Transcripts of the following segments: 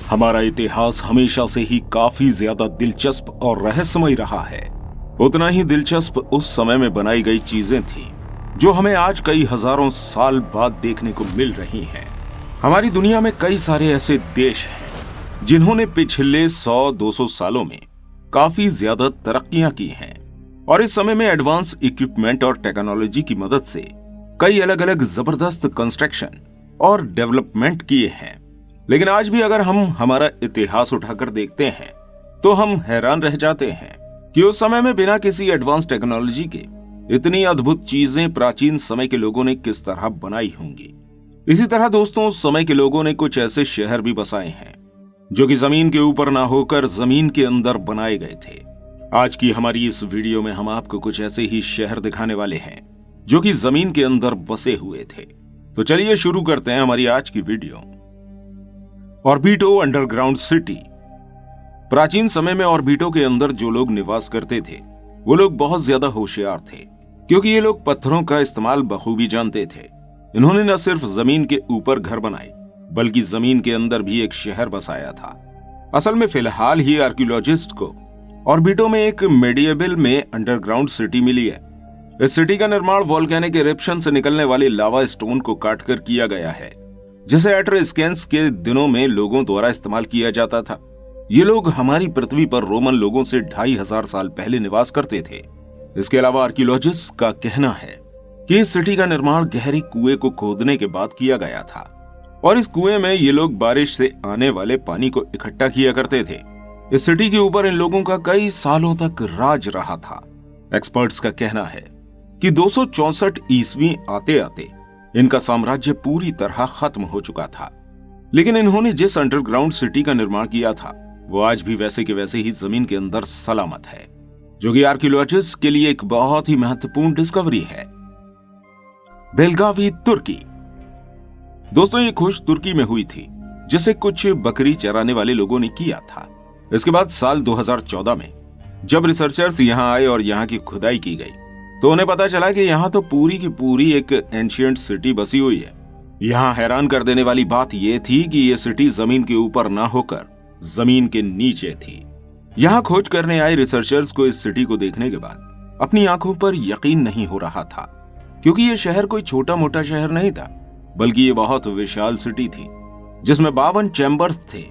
हमारा इतिहास हमेशा से ही काफी ज्यादा दिलचस्प और रहस्यमय रहा है। उतना ही दिलचस्प उस समय में बनाई गई चीजें थी जो हमें आज कई हजारों साल बाद देखने को मिल रही हैं। हमारी दुनिया में कई सारे ऐसे देश हैं जिन्होंने पिछले 100-200 सालों में काफी ज्यादा तरक्कियां की हैं और इस समय में एडवांस इक्विपमेंट और टेक्नोलॉजी की मदद से कई अलग अलग जबरदस्त कंस्ट्रक्शन और डेवलपमेंट किए हैं। लेकिन आज भी अगर हम हमारा इतिहास उठाकर देखते हैं तो हम हैरान रह जाते हैं कि उस समय में बिना किसी एडवांस टेक्नोलॉजी के इतनी अद्भुत चीजें प्राचीन समय के लोगों ने किस तरह बनाई होंगी। इसी तरह दोस्तों, उस समय के लोगों ने कुछ ऐसे शहर भी बसाए हैं जो कि जमीन के ऊपर ना होकर जमीन के अंदर बनाए गए थे। आज की हमारी इस वीडियो में हम आपको कुछ ऐसे ही शहर दिखाने वाले हैं जो कि जमीन के अंदर बसे हुए थे। तो चलिए शुरू करते हैं हमारी आज की वीडियो। ऑर्बिटो underground city. प्राचीन समय में ऑर्बिटो के अंदर जो लोग निवास करते थे वो लोग बहुत ज्यादा होशियार थे, क्योंकि ये लोग पत्थरों का इस्तेमाल बखूबी जानते थे। इन्होंने न सिर्फ जमीन के ऊपर घर बनाए बल्कि जमीन के अंदर भी एक शहर बसाया था। असल में फिलहाल ही आर्कियोलॉजिस्ट को ऑर्बिटो में एक मेडिएवल में अंडरग्राउंड सिटी मिली है। इस सिटी का निर्माण वोल्केनिक इरप्शन से निकलने वाले लावा स्टोन को काटकर किया गया है, जिसे एट्रस्कैन्स के दिनों में लोगों द्वारा इस्तेमाल किया जाता था। ये लोग हमारी पृथ्वी पर रोमन लोगों से 2500 साल पहले निवास करते थे। इसके अलावा आर्कियोलॉजिस्ट का कहना है कि इस सिटी का निर्माण गहरे कुएं को खोदने के बाद किया गया था और इस कुएं में ये लोग बारिश से आने वाले पानी को इकट्ठा किया करते थे। इस सिटी के ऊपर इन लोगों का कई सालों तक राज रहा था। एक्सपर्ट्स का कहना है कि 264 ईस्वी आते आते इनका साम्राज्य पूरी तरह खत्म हो चुका था, लेकिन इन्होंने जिस अंडरग्राउंड सिटी का निर्माण किया था वो आज भी वैसे के वैसे ही जमीन के अंदर सलामत है, जो कि आर्कियोलॉजिस्ट के लिए एक बहुत ही महत्वपूर्ण डिस्कवरी है। बेलगावी, तुर्की। दोस्तों, ये खोज तुर्की में हुई थी जिसे कुछ बकरी चराने वाले लोगों ने किया था। इसके बाद साल 2014 में जब रिसर्चर्स यहां आए और यहां की खुदाई की गई तो उन्हें पता चला कि यहां तो पूरी की पूरी एक एंशिएंट सिटी बसी हुई है। यहां हैरान कर देने वाली बात यह थी कि यह सिटी जमीन के ऊपर ना होकर जमीन के नीचे थी। यहां खोज करने आए रिसर्चर्स को इस सिटी को देखने के बाद अपनी आंखों पर यकीन नहीं हो रहा था, क्योंकि यह शहर कोई छोटा मोटा शहर नहीं था, बल्कि ये बहुत विशाल सिटी थी जिसमें 52 चैम्बर्स थे।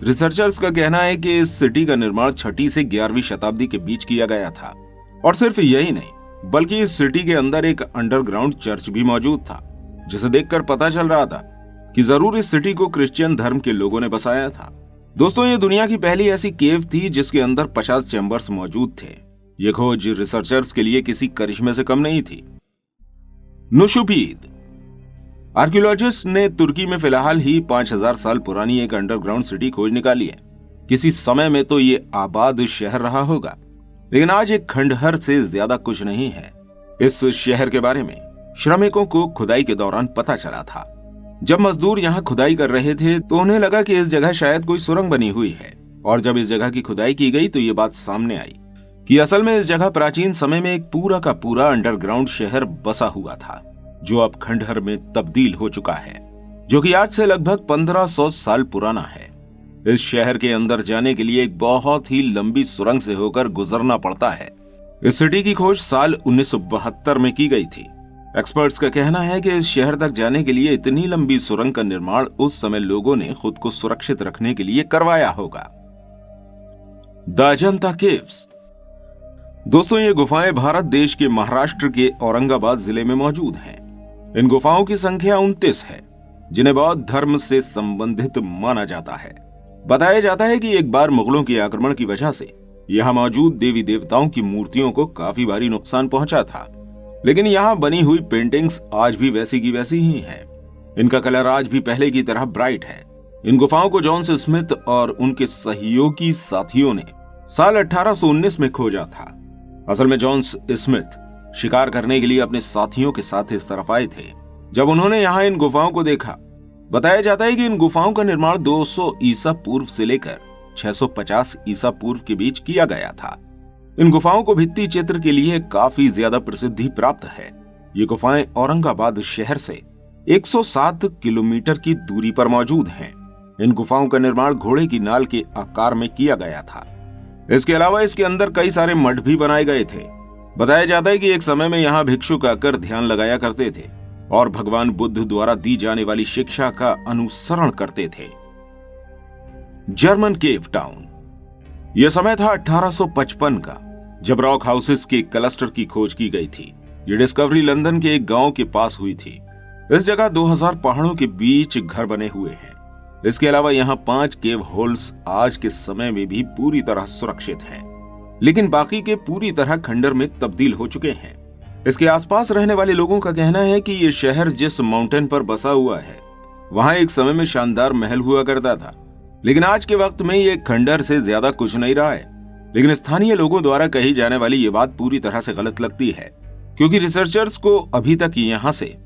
रिसर्चर्स का कहना है कि इस सिटी का निर्माण 6वीं से 11वीं शताब्दी के बीच किया गया था। और सिर्फ यही नहीं, बल्कि इस सिटी के अंदर एक अंडरग्राउंड चर्च भी मौजूद था, जिसे देखकर पता चल रहा था कि जरूर इस सिटी को क्रिश्चियन धर्म के लोगों ने बसाया था। दोस्तों, ये दुनिया की पहली ऐसी केव थी जिसके अंदर 50 चैम्बर्स मौजूद थे। ये खोज रिसर्चर्स के लिए किसी करिश्मे से कम नहीं थी। नुशुपीद। आर्कियोलॉजिस्ट ने तुर्की में फिलहाल ही 5000 साल पुरानी एक अंडरग्राउंड सिटी खोज निकाली है। किसी समय में तो ये आबाद शहर रहा होगा, लेकिन आज एक खंडहर से ज्यादा कुछ नहीं है। इस शहर के बारे में श्रमिकों को खुदाई के दौरान पता चला था। जब मजदूर यहाँ खुदाई कर रहे थे तो उन्हें लगा कि इस जगह शायद कोई सुरंग बनी हुई है, और जब इस जगह की खुदाई की गई तो ये बात सामने आई कि असल में इस जगह प्राचीन समय में एक पूरा का पूरा अंडरग्राउंड शहर बसा हुआ था, जो अब खंडहर में तब्दील हो चुका है, जो कि आज से लगभग 1500 साल पुराना है। इस शहर के अंदर जाने के लिए एक बहुत ही लंबी सुरंग से होकर गुजरना पड़ता है। इस सिटी की खोज साल 1972 में की गई थी। एक्सपर्ट्स का कहना है कि इस शहर तक जाने के लिए इतनी लंबी सुरंग का निर्माण उस समय लोगों ने खुद को सुरक्षित रखने के लिए करवाया होगा। The Ajanta caves. दोस्तों, ये गुफाएं भारत देश के महाराष्ट्र के औरंगाबाद जिले में मौजूद हैं। इन गुफाओं की संख्या 29 है, जिन्हें बौद्ध धर्म से संबंधित माना जाता है। बताया जाता है कि एक बार मुगलों के आक्रमण की वजह से यहाँ मौजूद देवी देवताओं की मूर्तियों को काफी भारी नुकसान पहुंचा था, लेकिन यहाँ बनी हुई पेंटिंग्स आज भी वैसी की वैसी ही हैं। इनका कलर आज भी पहले की तरह ब्राइट है। इन गुफाओं को जॉन स्मिथ और उनके सहयोगी साथियों ने साल 1819 में खोजा था। असल में जॉन स्मिथ शिकार करने के लिए अपने साथियों के साथ इस तरफ आए थे जब उन्होंने यहाँ इन गुफाओं को देखा। बताया जाता है कि इन गुफाओं का निर्माण 200 ईसा पूर्व से लेकर 650 ईसा पूर्व के बीच किया गया था। इन गुफाओं को भित्ति चित्र के लिए काफी ज्यादा प्रसिद्धि प्राप्त है। ये गुफाएं औरंगाबाद शहर से 107 किलोमीटर की दूरी पर मौजूद हैं। इन गुफाओं का निर्माण घोड़े की नाल के आकार में किया गया था। इसके अलावा इसके अंदर कई सारे मठ भी बनाए गए थे। बताया जाता है कि एक समय में यहाँ भिक्षुक आकर ध्यान लगाया करते थे और भगवान बुद्ध द्वारा दी जाने वाली शिक्षा का अनुसरण करते थे। जर्मन केव टाउन। यह समय था 1855 का, जब रॉक हाउसेस के क्लस्टर की खोज की गई थी। ये डिस्कवरी लंदन के एक गांव के पास हुई थी। इस जगह 2000 पहाड़ों के बीच घर बने हुए हैं। इसके अलावा यहाँ 5 केव होल्स आज के समय में भी पूरी तरह सुरक्षित हैं, लेकिन बाकी के पूरी तरह खंडर में तब्दील हो चुके हैं। इसके आसपास रहने वाले लोगों का कहना है कि ये शहर जिस माउंटेन पर बसा हुआ है, वहां एक समय में शानदार महल हुआ करता था, लेकिन आज के वक्त में ये खंडर से ज्यादा कुछ नहीं रहा है। लेकिन स्थानीय लोगों द्वारा कही जाने वाली ये बात पूरी तरह से गलत लगती है, क्योंकि रिसर्चर्स को अभी तक यहाँ से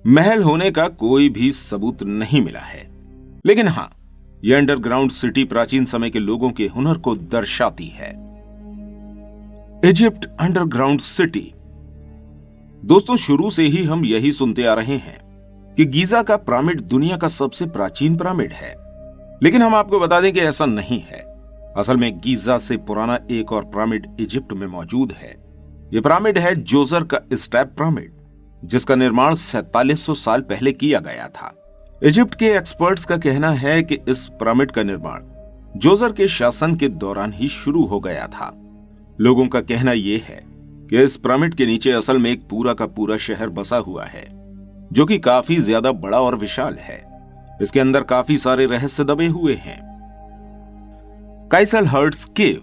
महल होने का कोई भी सबूत नहीं मिला है। लेकिन हाँ, यह अंडरग्राउंड सिटी प्राचीन समय के लोगों के हुनर को दर्शाती है। Egypt underground city. दोस्तों, शुरू से ही हम यही सुनते आ रहे हैं कि गीजा का पिरामिड दुनिया का सबसे प्राचीन पिरामिड है, लेकिन हम आपको बता दें कि ऐसा नहीं है। असल में गीजा से पुराना एक और पिरामिड इजिप्ट में मौजूद है। यह पिरामिड है जोजर का स्टेप पिरामिड, जिसका निर्माण 4700 साल पहले किया गया था। इजिप्ट के एक्सपर्ट्स का कहना है कि इस पिरामिड का निर्माण जोजर के शासन के दौरान ही शुरू हो गया था। लोगों का कहना यह है कि इस पिरामिड के नीचे असल में एक पूरा का पूरा शहर बसा हुआ है, जो कि काफी ज्यादा बड़ा और विशाल है। इसके अंदर काफी सारे रहस्य दबे हुए हैं। काइसलहर्ट्स केव।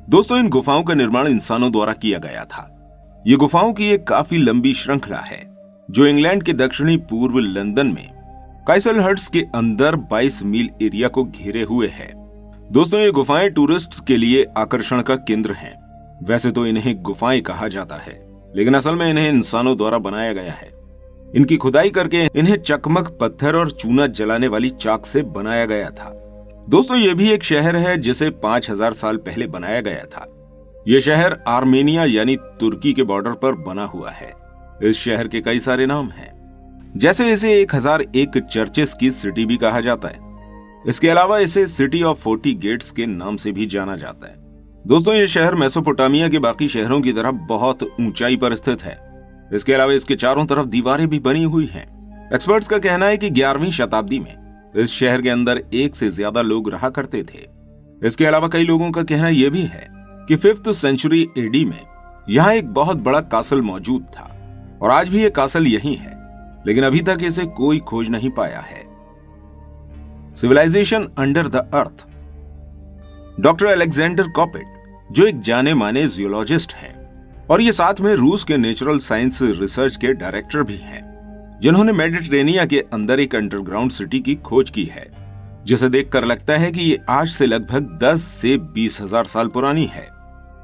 दोस्तों, इन गुफाओं का निर्माण इंसानों द्वारा किया गया था। ये गुफाओं की एक काफी लंबी श्रृंखला है, जो इंग्लैंड के दक्षिणी पूर्व लंदन में काइसलहर्ट्स के अंदर 22 मील एरिया को घेरे हुए है। दोस्तों, ये गुफाएं टूरिस्ट्स के लिए आकर्षण का केंद्र हैं। वैसे तो इन्हें गुफाएं कहा जाता है, लेकिन असल में इन्हें इंसानों द्वारा बनाया गया है। इनकी खुदाई करके इन्हें चकमक पत्थर और चूना जलाने वाली चाक से बनाया गया था। दोस्तों, ये भी एक शहर है जिसे 5000 साल पहले बनाया गया था। यह शहर आर्मेनिया यानी तुर्की के बॉर्डर पर बना हुआ है। इस शहर के कई सारे नाम हैं, जैसे इसे 1001 चर्चेस की सिटी भी कहा जाता है। इसके अलावा इसे सिटी ऑफ 40 गेट्स के नाम से भी जाना जाता है। दोस्तों, ये शहर मेसोपोटामिया के बाकी शहरों की तरह बहुत ऊंचाई पर स्थित है। इसके अलावा इसके चारों तरफ दीवारें भी बनी हुई हैं। एक्सपर्ट्स का कहना है कि 11वीं शताब्दी में इस शहर के अंदर 1 से ज्यादा लोग रहा करते थे। इसके अलावा कई लोगों का कहना यह भी है कि 5th सेंचुरी एडी में यहाँ एक बहुत बड़ा कासल मौजूद था, और आज भी ये कासल यही है, लेकिन अभी तक इसे कोई खोज नहीं पाया है। Civilization under the earth. Doctor Alexander कॉपेट, जो एक जाने माने जियोलॉजिस्ट हैं और ये साथ में रूस के नेचुरल साइंस रिसर्च के डायरेक्टर भी हैं, जिन्होंने मेडिटेरेनिया के अंदर एक अंडरग्राउंड सिटी की खोज की है, जिसे देखकर लगता है कि ये आज से लगभग 10 से 20 हजार साल पुरानी है,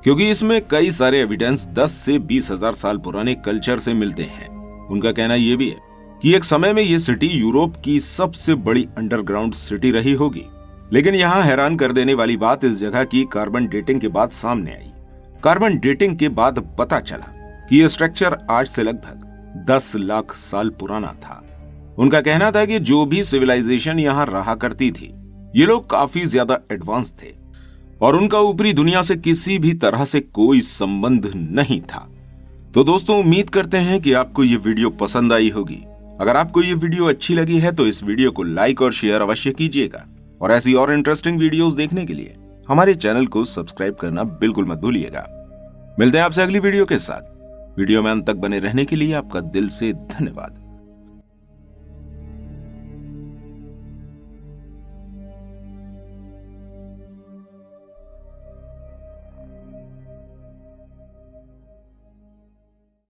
क्योंकि इसमें कई सारे एविडेंस 10 से 20 हजार साल पुराने कल्चर से मिलते हैं। उनका कहना यह भी है कि एक समय में यह सिटी यूरोप की सबसे बड़ी अंडरग्राउंड सिटी रही होगी। लेकिन यहाँ हैरान कर देने वाली बात इस जगह की कार्बन डेटिंग के बाद सामने आई। कार्बन डेटिंग के बाद पता चला कि यह स्ट्रक्चर आज से लगभग 10 लाख साल पुराना था। उनका कहना था कि जो भी सिविलाइजेशन यहाँ रहा करती थी, ये लोग काफी ज्यादा एडवांस थे और उनका ऊपरी दुनिया से किसी भी तरह से कोई संबंध नहीं था। तो दोस्तों, उम्मीद करते हैं कि आपको ये वीडियो पसंद आई होगी। अगर आपको ये वीडियो अच्छी लगी है तो इस वीडियो को लाइक और शेयर अवश्य कीजिएगा, और ऐसी और इंटरेस्टिंग वीडियोस देखने के लिए हमारे चैनल को सब्सक्राइब करना बिल्कुल मत भूलिएगा। मिलते हैं आपसे अगली वीडियो के साथ। वीडियो में अंत तक बने रहने के लिए आपका दिल से धन्यवाद।